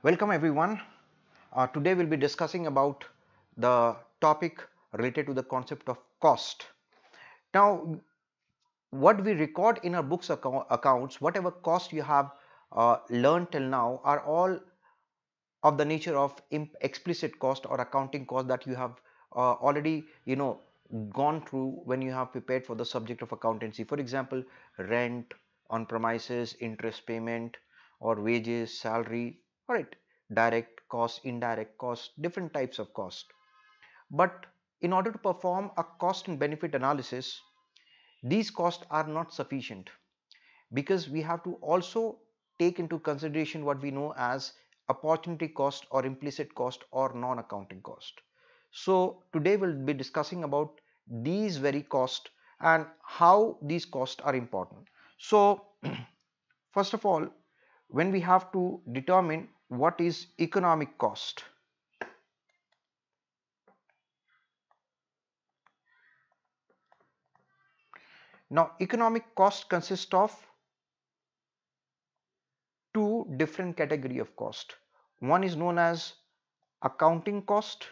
Welcome everyone. Today we'll be discussing about the topic related to the concept of cost. Now, what we record in our books accounts, whatever cost you have learned till now, are all of the nature of explicit cost or accounting cost that you have already gone through when you have prepared for the subject of accountancy. For example, rent on premises, interest payment, or wages, salary. All right, direct cost, indirect cost, different types of cost. But in order to perform a cost and benefit analysis, these costs are not sufficient, because we have to also take into consideration what we know as opportunity cost or implicit cost or non-accounting cost. So today we'll be discussing about these very costs and how these costs are important. So first of all, when we have to determine what is economic cost. Now economic cost consists of two different category of cost. One is known as accounting cost,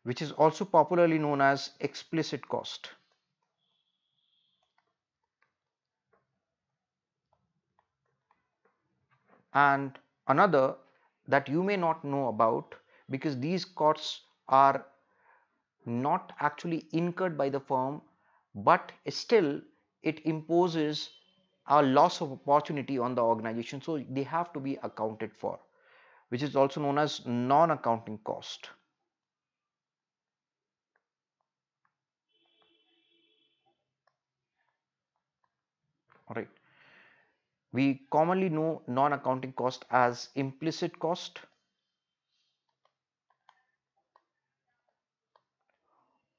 which is also popularly known as explicit cost. And another that you may not know about, because these costs are not actually incurred by the firm, but still it imposes a loss of opportunity on the organization, so they have to be accounted for, which is also known as non-accounting cost. All right, we commonly know non-accounting cost as implicit cost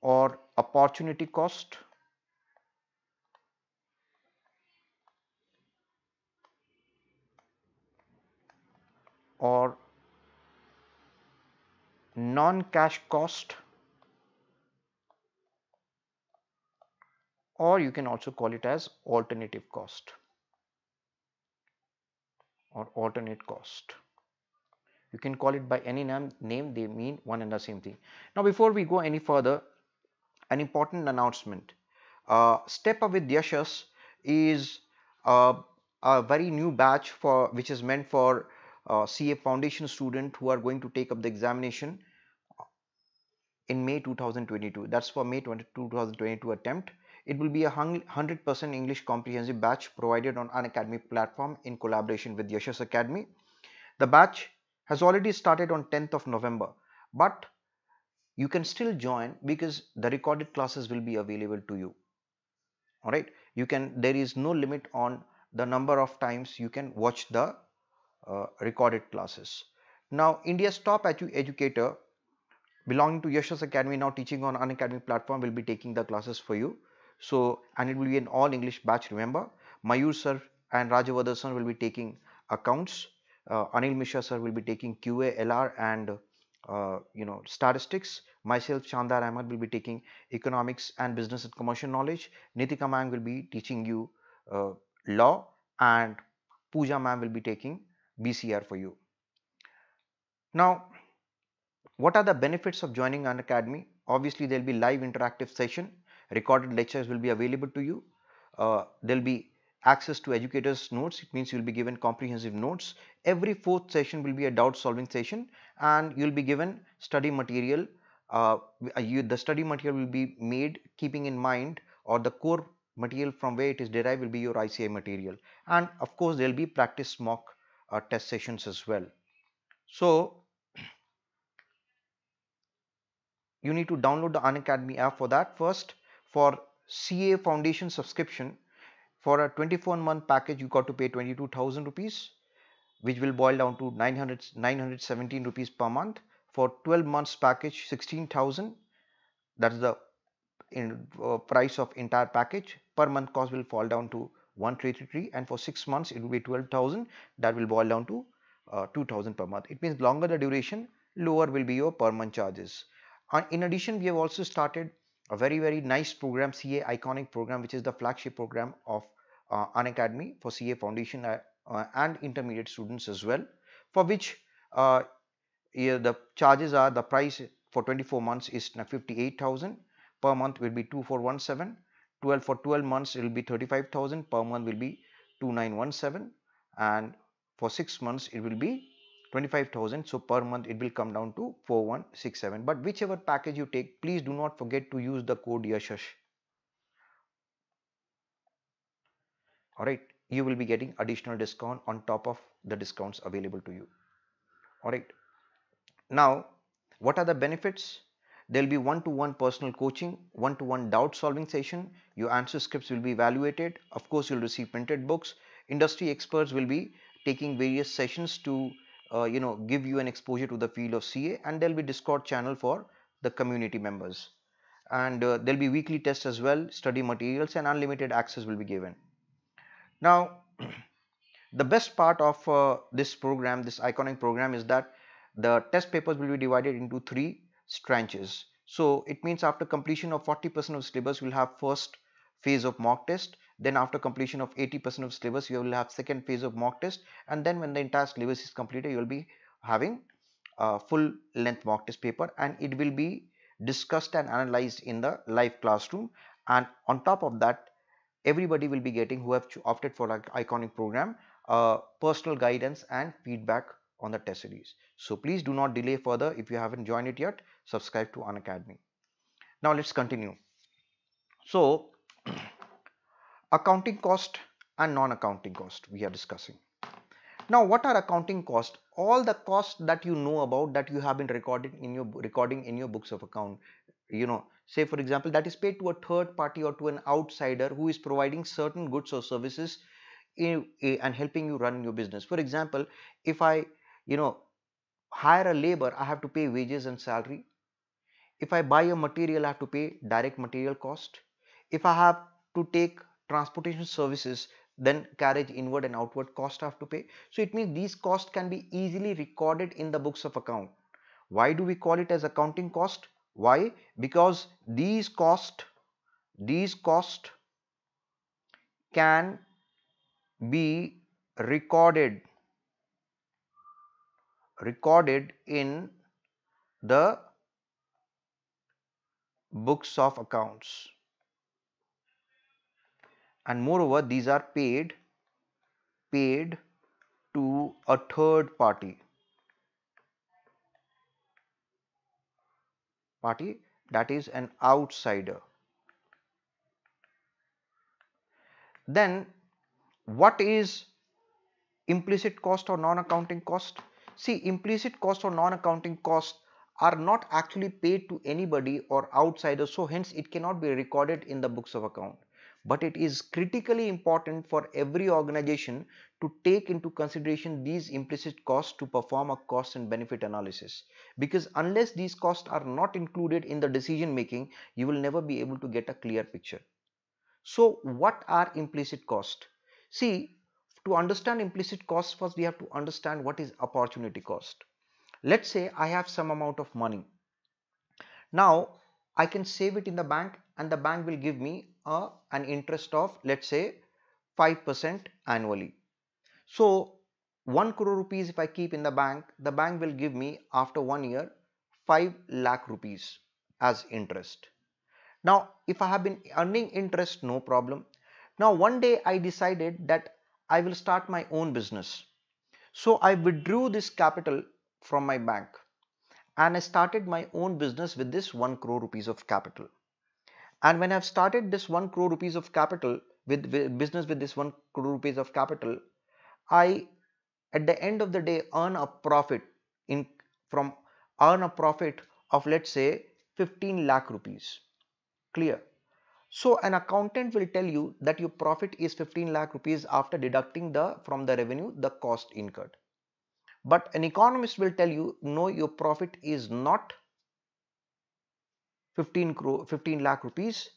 or opportunity cost or non-cash cost, or you can also call it as alternative cost or alternate cost. You can call it by any name, they mean one and the same thing. Now before we go any further, an important announcement. Step Up with Yashas is uh, a very new batch for which is meant for CA foundation student who are going to take up the examination in May 2022. That's for May 2022 attempt. It will be a 100% English comprehensive batch provided on Unacademy platform in collaboration with Yashas Academy. The batch has already started on 10th of November, but you can still join because the recorded classes will be available to you. All right, there is no limit on the number of times you can watch the recorded classes. Now, India's top educator belonging to Yashas Academy, now teaching on Unacademy platform, will be taking the classes for you. So, and it will be an all English batch. Remember, Mayur sir and Rajavardhan sir will be taking accounts. Anil Mishra sir will be taking QA, LR, and statistics. Myself, Chandar Ahmed, will be taking economics and business and commercial knowledge. Nitika ma'am will be teaching you law, and Pooja ma'am will be taking BCR for you. Now, what are the benefits of joining an academy? Obviously, there'll be live interactive session, recorded lectures will be available to you. There'll be access to educators' notes. It means you'll be given comprehensive notes. Every fourth session will be a doubt solving session, and you'll be given study material. The study material will be made keeping in mind, or the core material from where it is derived will be your ICI material. And of course, there'll be practice mock test sessions as well. So, you need to download the Unacademy app for that. First, for CA Foundation subscription, for a 24-month package, you got to pay 22,000 rupees, which will boil down to 917 rupees per month. For 12 months package, 16,000. That's the price of entire package. Per month cost will fall down to 133, and for 6 months it will be 12,000. That will boil down to 2,000 per month. It means longer the duration, lower will be your per month charges. And in addition, we have also started a very nice program, CA Iconic program, which is the flagship program of Unacademy for CA Foundation and intermediate students as well, for which uh, yeah, the charges are, the price for 24 months is 58,000 per month, will be 2417. 12 for 12 months it will be 35,000 per month, will be 2917, and for 6 months it will be 25,000. So per month it will come down to 4167. But whichever package you take, please do not forget to use the code Yashash. All right, you will be getting additional discount on top of the discounts available to you. All right. Now, what are the benefits? There will be one-to-one personal coaching, one-to-one doubt solving session. Your answer scripts will be evaluated. Of course, you'll receive printed books. Industry experts will be taking various sessions to give you an exposure to the field of CA, and there'll be Discord channel for the community members. And there'll be weekly tests as well, study materials, and unlimited access will be given. Now, the best part of this program, this iconic program, is that the test papers will be divided into 3 tranches. So it means after completion of 40% of syllabus, we'll have first phase of mock test. Then after completion of 80% of syllabus, you will have second phase of mock test. And then when the entire syllabus is completed, you will be having a full length mock test paper, and it will be discussed and analyzed in the live classroom. And on top of that, everybody will be getting, who have opted for like iconic program, personal guidance and feedback on the test series. So please do not delay further. If you haven't joined it yet, subscribe to Unacademy. Now let's continue. So accounting cost and non-accounting cost we are discussing. Now, what are accounting costs? All the costs that you know about, that you have been recording in your books of account. Say for example, that is paid to a third party or to an outsider who is providing certain goods or services and helping you run your business. For example, if I hire a labor, I have to pay wages and salary. If I buy a material, I have to pay direct material cost. If I have to take transportation services, then carriage inward and outward cost I have to pay. So it means these costs can be easily recorded in the books of account. Why do we call it as accounting cost? Why? Because these cost can be recorded in the books of accounts, and moreover these are paid to a third party that is an outsider. Then what is implicit cost or non-accounting cost? See, implicit cost or non-accounting cost are not actually paid to anybody or outsiders, so hence it cannot be recorded in the books of account. But it is critically important for every organization to take into consideration these implicit costs to perform a cost and benefit analysis, because unless these costs are not included in the decision making, you will never be able to get a clear picture. So what are implicit costs? See, to understand implicit costs, first we have to understand what is opportunity cost. Let's say I have some amount of money. Now I can save it in the bank, and the bank will give me an interest of, let's say, 5% annually. So 1 crore rupees if I keep in the bank will give me after 1 year 5 lakh rupees as interest. Now if I have been earning interest, no problem. Now one day I decided that I will start my own business. So I withdrew this capital from my bank and I started my own business with this 1 crore rupees of capital. And when I've started this 1 crore rupees of capital with business with this 1 crore rupees of capital, I at the end of the day earn a profit of, let's say, 15 lakh rupees. Clear? So an accountant will tell you that your profit is 15 lakh rupees after deducting from the revenue the cost incurred. But an economist will tell you, no, your profit is not 15 lakh rupees,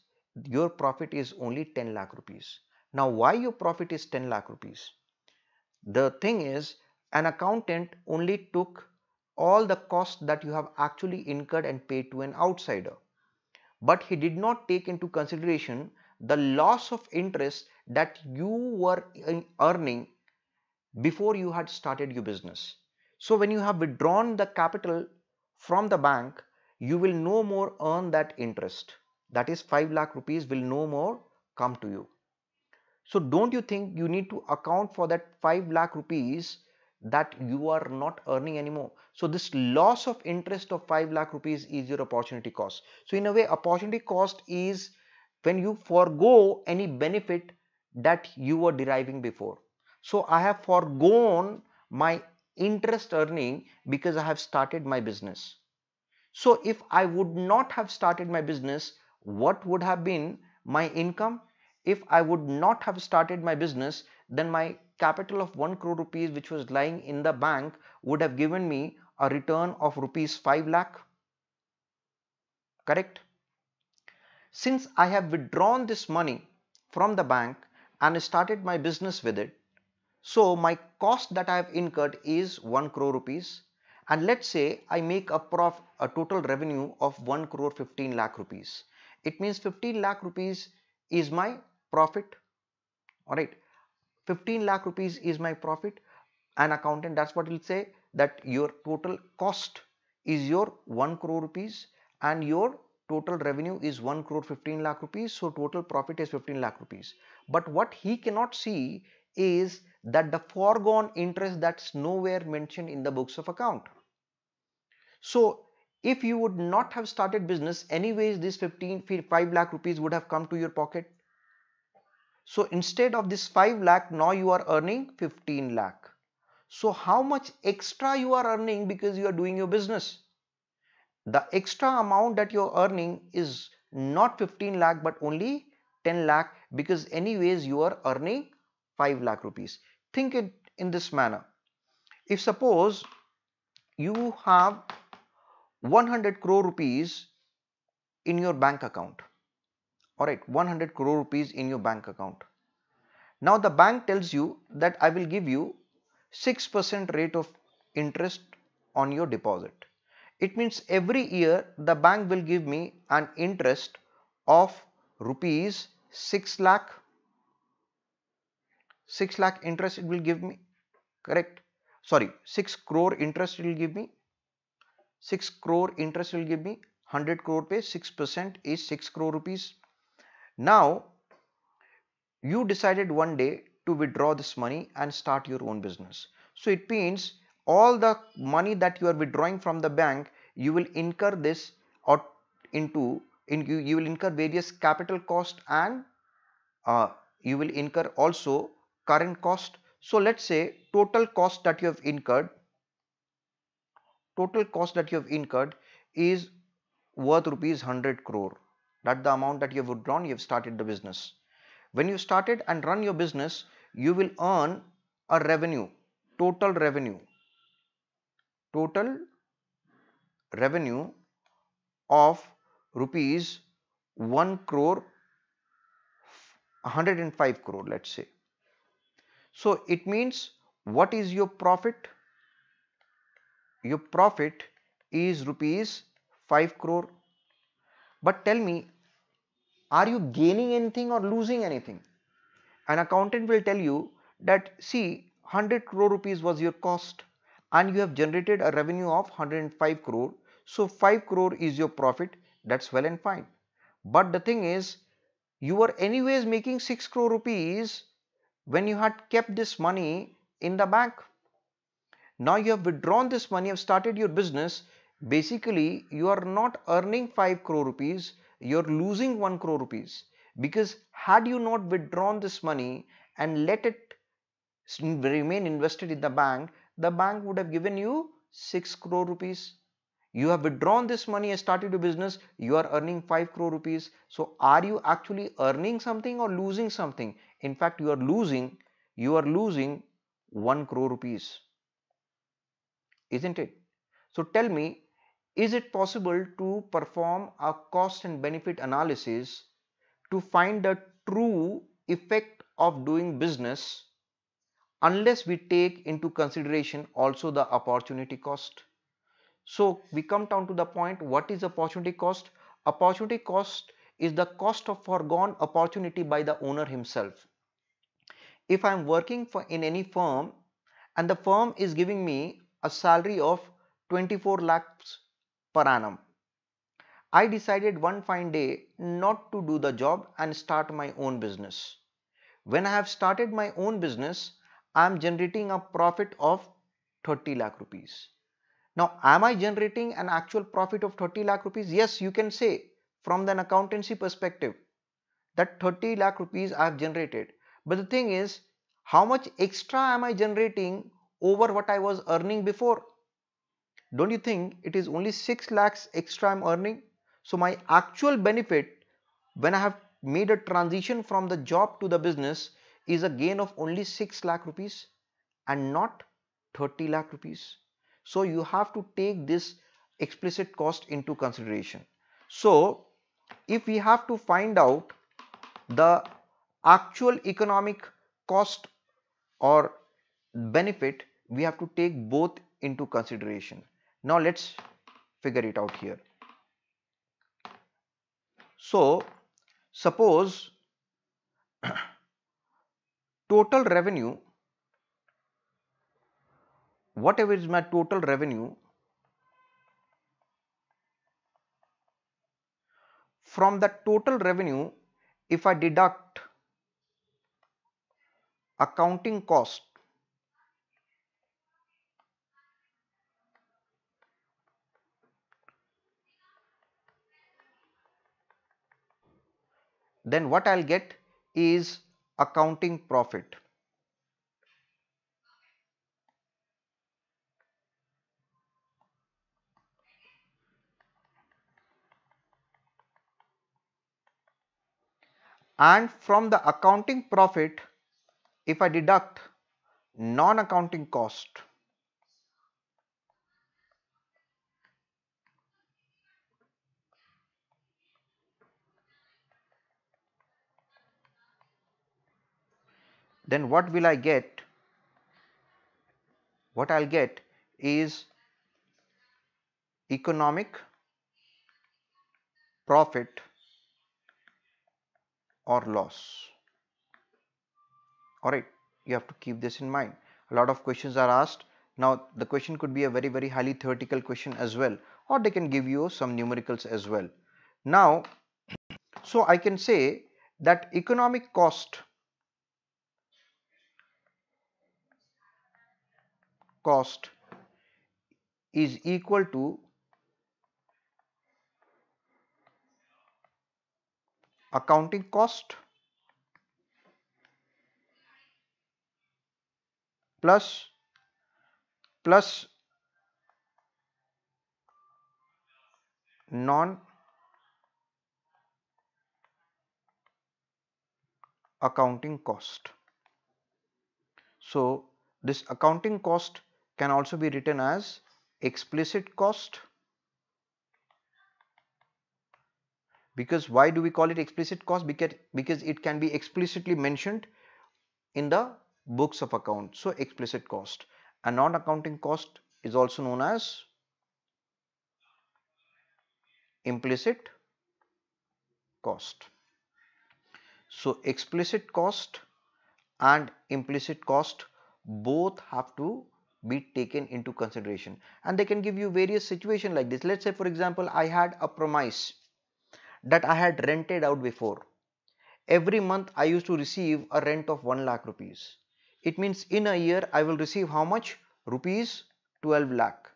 your profit is only 10 lakh rupees. Now why your profit is 10 lakh rupees? The thing is, an accountant only took all the costs that you have actually incurred and paid to an outsider, but he did not take into consideration the loss of interest that you were earning before you had started your business. So when you have withdrawn the capital from the bank, you will no more earn that interest. That is 5 lakh rupees will no more come to you. So don't you think you need to account for that 5 lakh rupees that you are not earning anymore? So this loss of interest of 5 lakh rupees is your opportunity cost. So in a way, opportunity cost is when you forego any benefit that you were deriving before. So I have foregone my interest earning because I have started my business. So if I would not have started my business, what would have been my income? If I would not have started my business, then my capital of 1 crore rupees which was lying in the bank would have given me a return of rupees 5 lakh. Correct? Since I have withdrawn this money from the bank and started my business with it, so my cost that I have incurred is 1 crore rupees, and let's say I make a total revenue of 1 crore 15 lakh rupees. It means 15 lakh rupees is my profit. Alright, 15 lakh rupees is my profit. An accountant, that's what he'll say, that your total cost is your 1 crore rupees and your total revenue is 1 crore 15 lakh rupees. So total profit is 15 lakh rupees. But what he cannot see is that the foregone interest that's nowhere mentioned in the books of account. So if you would not have started business, anyways this 5 lakh rupees would have come to your pocket. So instead of this 5 lakh, now you are earning 15 lakh. So how much extra you are earning because you are doing your business? The extra amount that you're earning is not 15 lakh but only 10 lakh, because anyways you are earning 5 lakh rupees. Think it in this manner. If suppose you have 100 crore rupees in your bank account, alright, 100 crore rupees in your bank account. Now the bank tells you that I will give you 6% rate of interest on your deposit. It means every year the bank will give me an interest of rupees 6 lakh. 6 lakh interest it will give me, correct? Sorry, 6 crore interest it will give me. 6 crore interest will give me 100 crore pay, 6% is 6 crore rupees. Now you decided one day to withdraw this money and start your own business. So it means all the money that you are withdrawing from the bank, you will incur this or you will incur various capital cost and you will incur also current cost. So let's say total cost that you have incurred is worth rupees 100 crore. That's the amount that you have withdrawn. You have started the business. When you started and run your business, you will earn a revenue, total revenue of rupees 1 crore 105 crore, let's say. So it means what is your profit? Your profit is rupees 5 crore. But tell me, are you gaining anything or losing anything? An accountant will tell you that, see, 100 crore rupees was your cost and you have generated a revenue of 105 crore. So 5 crore is your profit. That's well and fine. But the thing is, you were anyways making 6 crore rupees when you had kept this money in the bank. Now you have withdrawn this money, have started your business. Basically, you are not earning 5 crore rupees, you are losing 1 crore rupees. Because had you not withdrawn this money and let it remain invested in the bank would have given you 6 crore rupees. You have withdrawn this money and started your business, you are earning 5 crore rupees. So are you actually earning something or losing something? In fact, you are losing 1 crore rupees. Isn't it? So tell me, is it possible to perform a cost and benefit analysis to find the true effect of doing business unless we take into consideration also the opportunity cost? So we come down to the point, what is opportunity cost? Opportunity cost is the cost of foregone opportunity by the owner himself. If I am working for in any firm and the firm is giving me a salary of 24 lakhs per annum, I decided one fine day not to do the job and start my own business. When I have started my own business, I am generating a profit of 30 lakh rupees. Now, am I generating an actual profit of 30 lakh rupees? Yes, you can say from an accountancy perspective that 30 lakh rupees I have generated. But the thing is, how much extra am I generating over what I was earning before? Don't you think it is only 6 lakhs extra I'm earning? So my actual benefit when I have made a transition from the job to the business is a gain of only 6 lakh rupees and not 30 lakh rupees. So you have to take this explicit cost into consideration. So if we have to find out the actual economic cost or benefit, we have to take both into consideration. Now let's figure it out here. So suppose total revenue, whatever is my total revenue, from the total revenue, if I deduct accounting cost, then what I'll get is accounting profit. And from the accounting profit, if I deduct non-accounting cost, then what will I get? What I'll get is economic profit or loss. Alright, you have to keep this in mind. A lot of questions are asked. Now the question could be a very highly theoretical question as well, or they can give you some numericals as well. Now, so I can say that economic cost is equal to accounting cost plus non accounting cost. So this accounting cost can also be written as explicit cost. Because why do we call it explicit cost? Because it can be explicitly mentioned in the books of account. So explicit cost. A non-accounting cost is also known as implicit cost. So explicit cost and implicit cost both have to be taken into consideration, and they can give you various situations like this. Let's say for example I had a premise that I had rented out before. Every month I used to receive a rent of 1 lakh rupees. It means in a year I will receive how much? Rupees 12 lakh.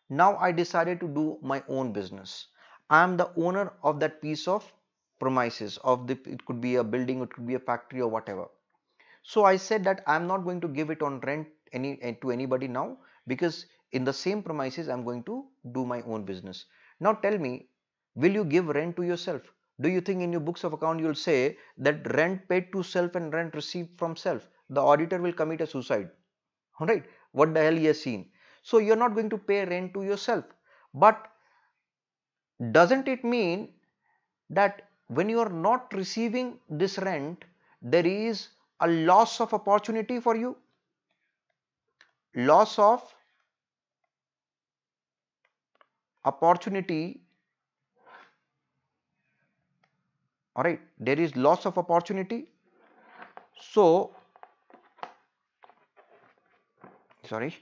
Now I decided to do my own business. I am the owner of that piece of premises of the, it could be a building, it could be a factory or whatever. So I said that I'm not going to give it on rent to anybody now, because in the same premises I'm going to do my own business. Now tell me, will you give rent to yourself? Do you think in your books of account you'll say that rent paid to self and rent received from self? The auditor will commit a suicide. Alright, what the hell he has seen? So you're not going to pay rent to yourself. But doesn't it mean that when you are not receiving this rent, there is a loss of opportunity for you? Loss of opportunity All right, there is loss of opportunity. So, sorry,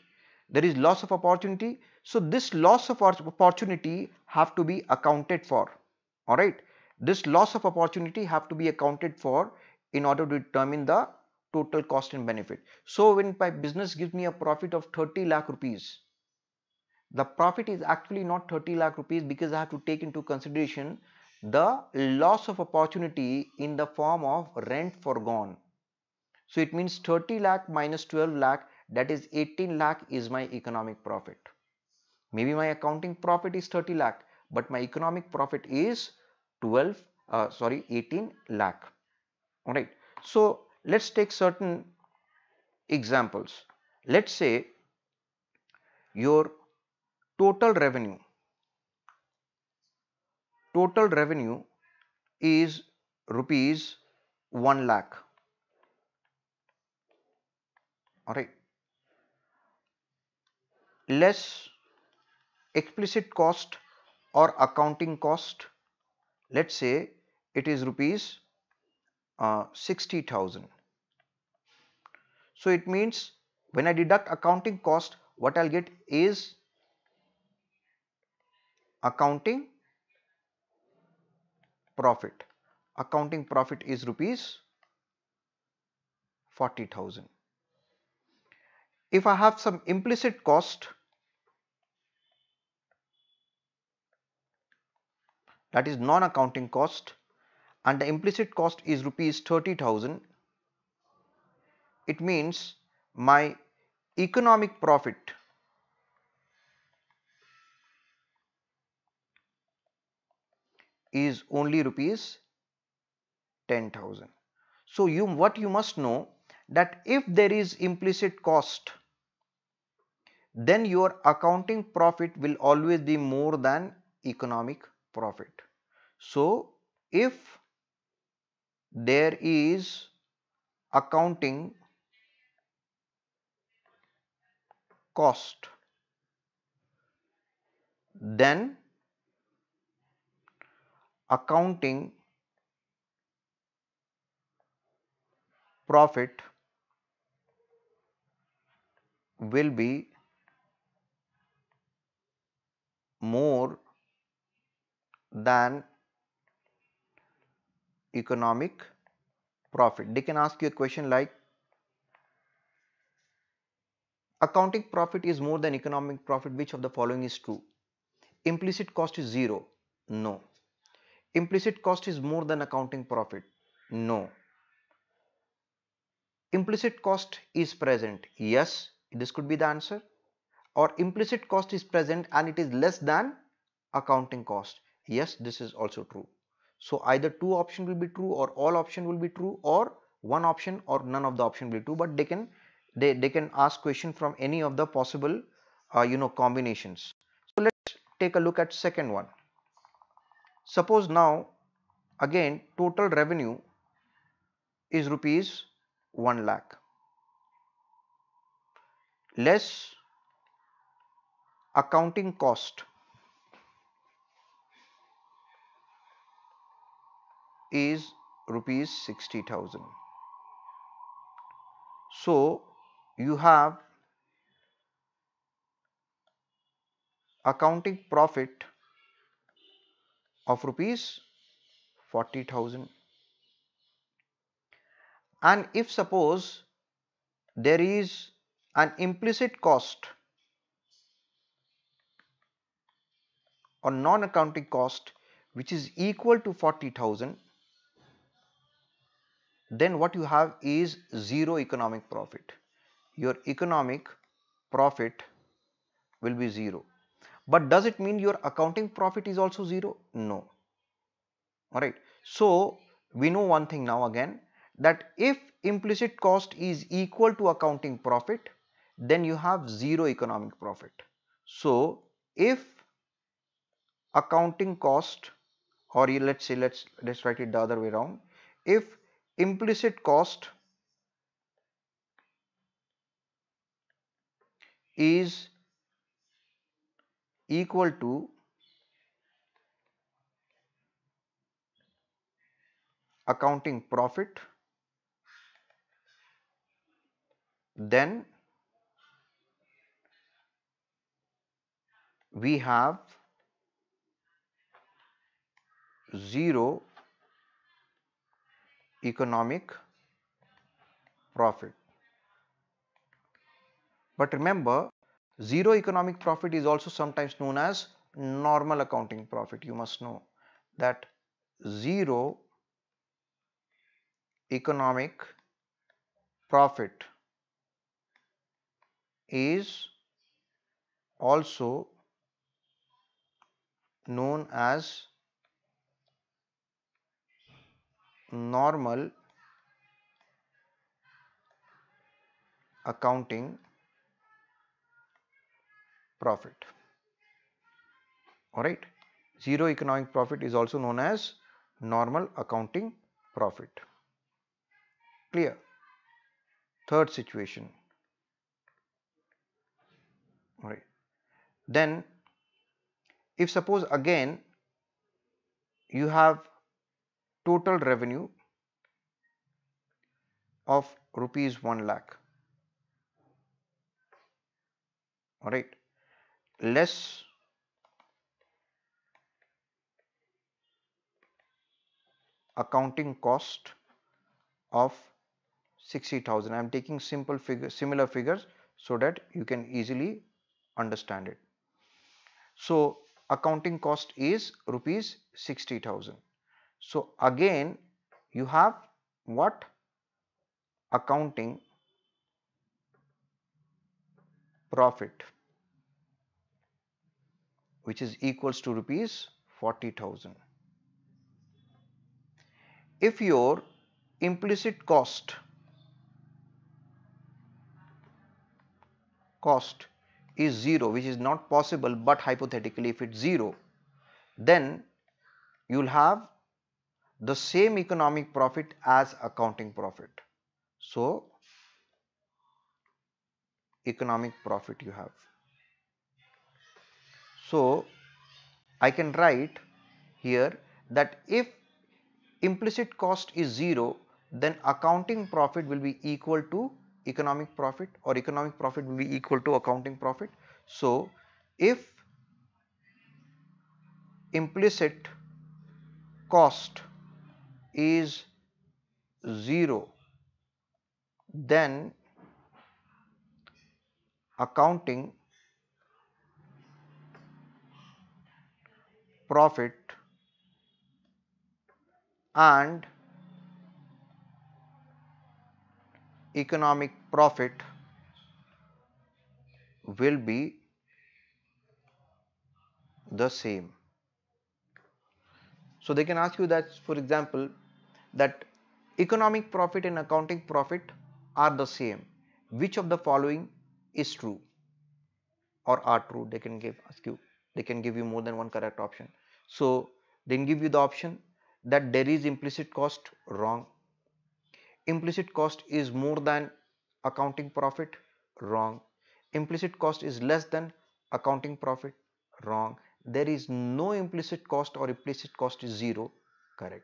there is loss of opportunity. So, this loss of opportunity have to be accounted for. All right, this loss of opportunity have to be accounted for in order to determine the total cost and benefit. So, when my business gives me a profit of 30 lakh rupees, the profit is actually not 30 lakh rupees, because I have to take into consideration the loss of opportunity in the form of rent forgone. So it means 30 lakh minus 12 lakh, that is 18 lakh is my economic profit. Maybe my accounting profit is 30 lakh, but my economic profit is 18 lakh. All right. So let's take certain examples. Let's say your total revenue is rupees 1 lakh. All right, less explicit cost or accounting cost, let's say it is rupees 60,000. So it means when I deduct accounting cost, what I'll get is accounting profit. Accounting profit is rupees 40,000. If I have some implicit cost, that is non-accounting cost, and the implicit cost is rupees 30,000, it means my economic profit is only rupees 10,000. So what you must know, that if there is implicit cost, then your accounting profit will always be more than economic profit. So if there is accounting cost, then accounting profit will be more than economic profit. They can ask you a question like, accounting profit is more than economic profit, which of the following is true? Implicit cost is 0. No. Implicit cost is more than accounting profit. No. Implicit cost is present. Yes, this could be the answer. Or implicit cost is present and it is less than accounting cost. Yes, this is also true. So either two option will be true, or all option will be true, or one option or none of the option will be true. But they can ask question from any of the possible combinations. So let's take a look at second one. Suppose now again total revenue is rupees 1 lakh, less accounting cost is rupees 60,000. So you have accounting profit of rupees 40,000. And if suppose there is an implicit cost or non-accounting cost which is equal to 40,000, then what you have is zero economic profit. Your economic profit will be zero. But does it mean your accounting profit is also zero? No. Alright. So we know one thing now again, that if implicit cost is equal to accounting profit, then you have zero economic profit. So if accounting cost, or let's say let's write it the other way around, if implicit cost is equal to accounting profit, then we have 0 economic profit. But remember, 0 economic profit is also sometimes known as normal accounting profit. You must know that 0 economic profit is also known as normal accounting profit. Alright, 0 economic profit is also known as normal accounting profit. Clear? Third situation. Alright, then if suppose again you have total revenue of rupees 1 lakh, alright, less accounting cost of 60,000. I am taking simple figures, similar figures, so that you can easily understand it. So accounting cost is rupees 60,000. So again you have what? Accounting profit, which is equals to rupees 40,000. If your implicit cost is 0, which is not possible, but hypothetically if it's 0, then you'll have the same economic profit as accounting profit. So economic profit you have. So I can write here that if implicit cost is 0, then accounting profit will be equal to economic profit, or economic profit will be equal to accounting profit. So if implicit cost is 0, then accounting profit and economic profit will be the same. So they can ask you that, for example, that economic profit and accounting profit are the same. Which of the following is true or are true? They can give you more than one correct option. So they can give you the option that there is implicit cost, wrong. Implicit cost is more than accounting profit, wrong. Implicit cost is less than accounting profit, wrong. There is no implicit cost, or implicit cost is 0, correct.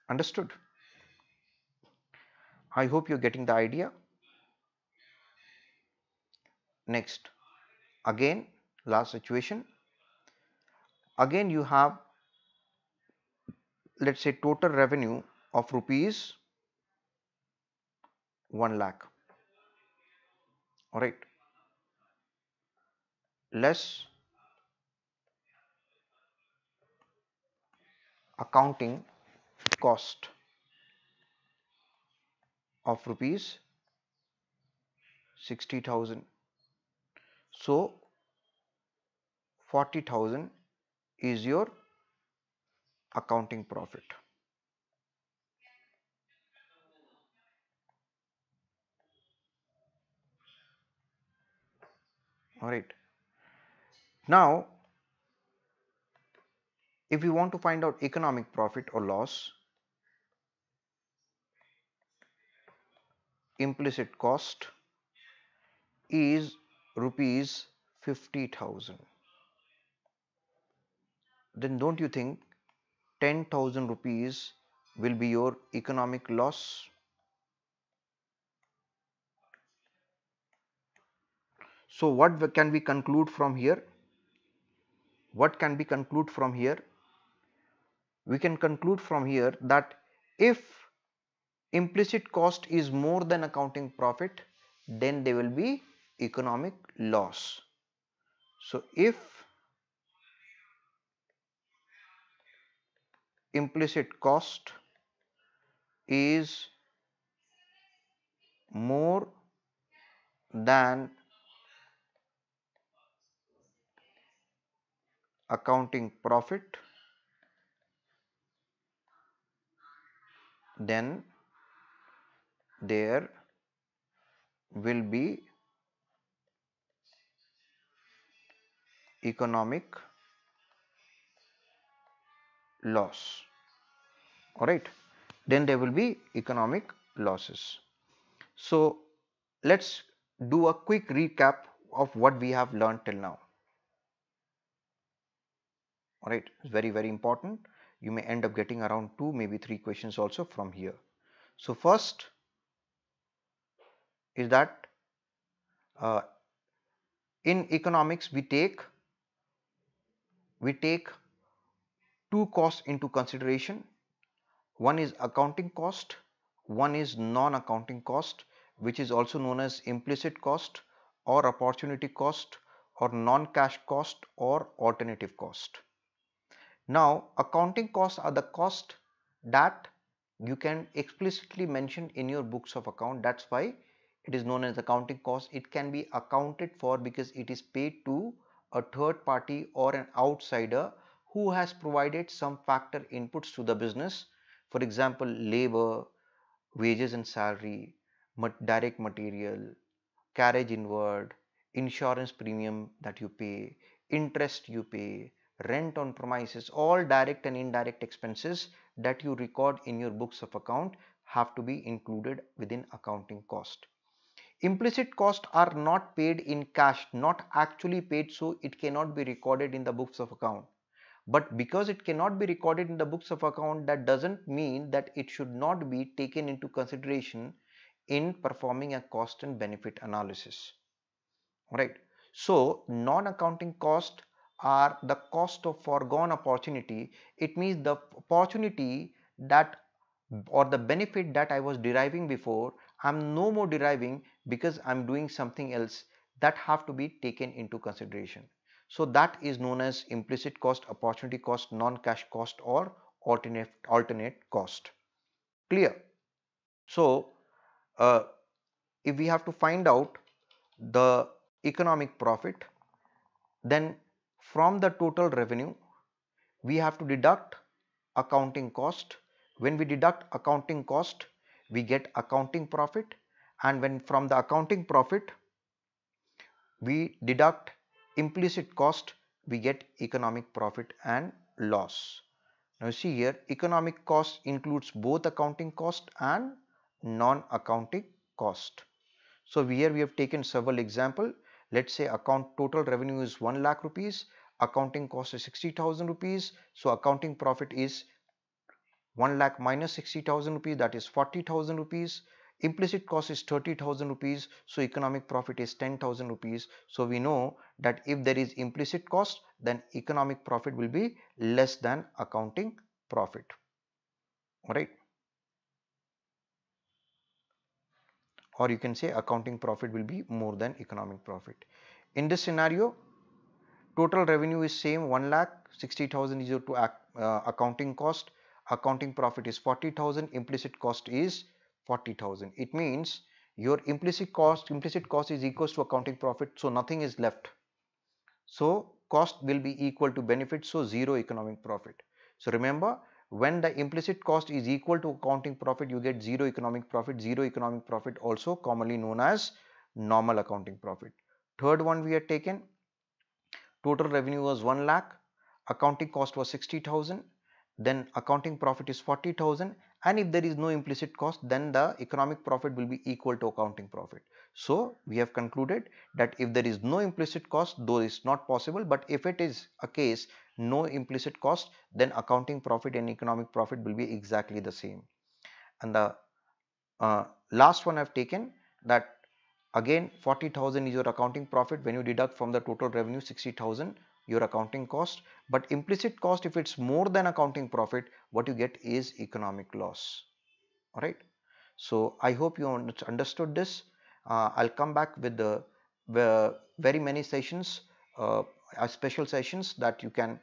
Understood? I hope you're getting the idea. Next, again, last situation. Again you have, let's say, total revenue of rupees 1 lakh. Alright, less accounting cost of rupees 60,000. So 40,000 is your accounting profit. Alright, now if we want to find out economic profit or loss, implicit cost is rupees 50,000. Then don't you think 10,000 rupees will be your economic loss. So what can we conclude from here? What can we conclude from here? We can conclude from here that if implicit cost is more than accounting profit, then there will be economic loss. So if implicit cost is more than accounting profit, then there will be economic loss. Alright, then there will be economic losses. So let's do a quick recap of what we have learned till now. Alright, it's very important. You may end up getting around 2, maybe 3 questions also from here. So first is that uh, in economics we take two costs into consideration. One is accounting cost, one is non-accounting cost, which is also known as implicit cost or opportunity cost or non-cash cost or alternative cost. Now, accounting costs are the cost that you can explicitly mention in your books of account. That's why it is known as accounting cost. It can be accounted for because it is paid to a third party or an outsider who has provided some factor inputs to the business. For example, labor, wages and salary, direct material, carriage inward, insurance premium that you pay, interest you pay, rent on premises, all direct and indirect expenses that you record in your books of account have to be included within accounting cost. Implicit costs are not paid in cash, not actually paid, so it cannot be recorded in the books of account. But because it cannot be recorded in the books of account, that doesn't mean that it should not be taken into consideration in performing a cost and benefit analysis. Right. So non-accounting costs are the cost of foregone opportunity. It means the opportunity that or the benefit that I was deriving before, I'm no more deriving because I'm doing something else, that have to be taken into consideration. So that is known as implicit cost, opportunity cost, non-cash cost or alternate cost. Clear? So if we have to find out the economic profit, then from the total revenue we have to deduct accounting cost. When we deduct accounting cost, we get accounting profit, and when from the accounting profit we deduct implicit cost, we get economic profit and loss. Now see here, economic cost includes both accounting cost and non-accounting cost. So here we have taken several example. Let's say account total revenue is 1 lakh rupees, accounting cost is 60,000 rupees. So accounting profit is 1 lakh minus 60,000 rupees, that is 40,000 rupees. Implicit cost is 30,000 rupees. So economic profit is 10,000 rupees. So we know that if there is implicit cost, then economic profit will be less than accounting profit. Alright. Or you can say accounting profit will be more than economic profit. In this scenario, total revenue is same 1 lakh, 60,000 is to accounting cost, accounting profit is 40,000, implicit cost is 40,000. It means your implicit cost is equals to accounting profit, so nothing is left. So cost will be equal to benefit, so zero economic profit. So remember, when the implicit cost is equal to accounting profit, you get zero economic profit. Zero economic profit also commonly known as normal accounting profit. Third one we had taken, total revenue was 1 lakh, accounting cost was 60,000, then accounting profit is 40,000, and if there is no implicit cost, then the economic profit will be equal to accounting profit. So we have concluded that if there is no implicit cost, though it's not possible, but if it is a case no implicit cost, then accounting profit and economic profit will be exactly the same. And the last one I've taken, that again 40,000 is your accounting profit. When you deduct from the total revenue 60,000 your accounting cost, but implicit cost, if it's more than accounting profit, what you get is economic loss. All right, so I hope you understood this. I'll come back with the very many sessions, special sessions that you can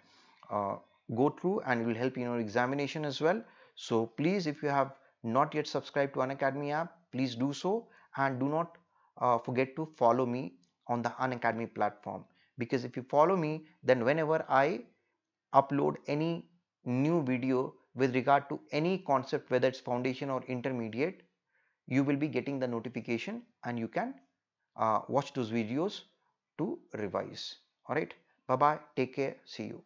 uh, go through, and it will help in your examination as well. So please, if you have not yet subscribed to Unacademy app, please do so, and do not forget to follow me on the Unacademy platform, because if you follow me, then whenever I upload any new video with regard to any concept, whether it's foundation or intermediate, you will be getting the notification, and you can watch those videos to revise. All right, bye bye, take care, see you.